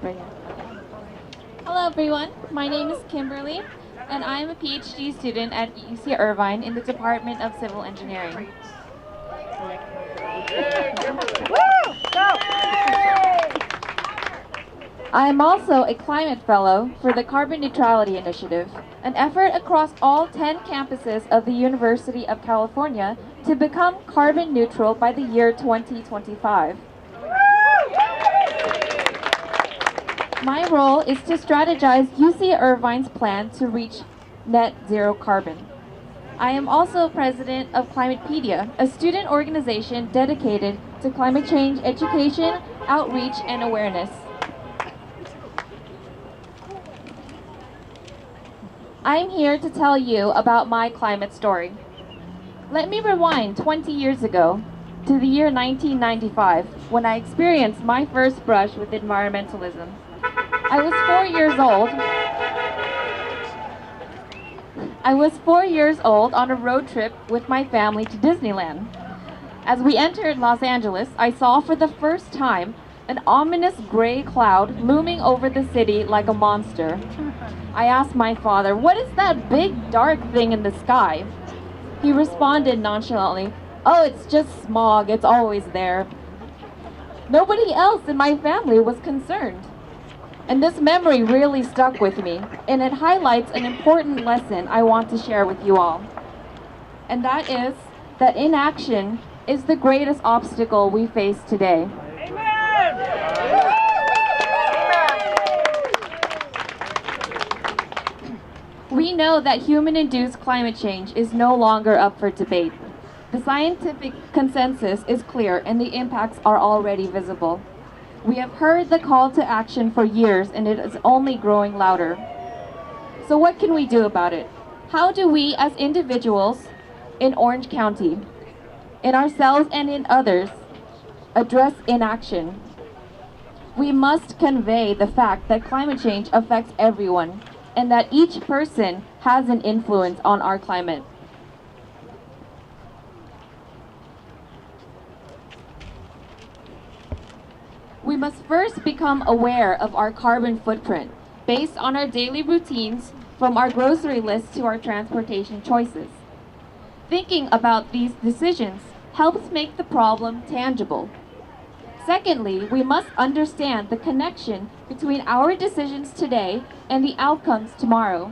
Right here. Hello everyone, my name is Kimberly, and I am a PhD student at UC Irvine in the Department of Civil Engineering. I am also a climate fellow for the Carbon Neutrality Initiative, an effort across all 10 campuses of the University of California to become carbon neutral by the year 2025. My role is to strategize UC Irvine's plan to reach net zero carbon. I am also president of Climatepedia, a student organization dedicated to climate change education, outreach, and awareness. I'm here to tell you about my climate story. Let me rewind 20 years ago to the year 1995 when I experienced my first brush with environmentalism. I was 4 years old on a road trip with my family to Disneyland. As we entered Los Angeles, I saw for the first time an ominous gray cloud looming over the city like a monster. I asked my father, "What is that big dark thing in the sky?" He responded nonchalantly, "Oh, it's just smog, it's always there." Nobody else in my family was concerned. And this memory really stuck with me, and it highlights an important lesson I want to share with you all. And that is that inaction is the greatest obstacle we face today. We know that human-induced climate change is no longer up for debate. The scientific consensus is clear and the impacts are already visible. We have heard the call to action for years and it is only growing louder. So what can we do about it? How do we as individuals in Orange County, in ourselves and in others, address inaction? We must convey the fact that climate change affects everyone and that each person has an influence on our climate. We must first become aware of our carbon footprint based on our daily routines, from our grocery list to our transportation choices. Thinking about these decisions helps make the problem tangible. Secondly, we must understand the connection between our decisions today and the outcomes tomorrow.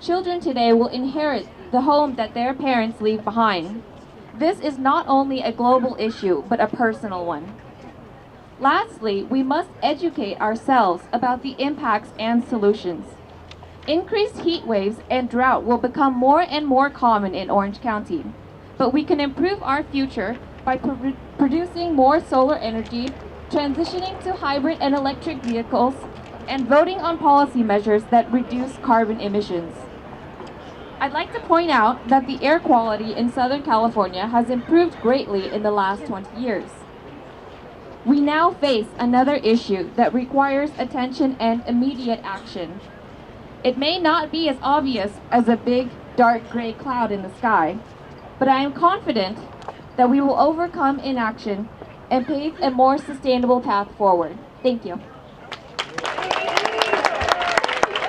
Children today will inherit the home that their parents leave behind. This is not only a global issue, but a personal one. Lastly, we must educate ourselves about the impacts and solutions. Increased heat waves and drought will become more and more common in Orange County, but we can improve our future by producing more solar energy, transitioning to hybrid and electric vehicles, and voting on policy measures that reduce carbon emissions. I'd like to point out that the air quality in Southern California has improved greatly in the last 20 years. We now face another issue that requires attention and immediate action. It may not be as obvious as a big, dark gray cloud in the sky, but I am confident that we will overcome inaction and pave a more sustainable path forward. Thank you.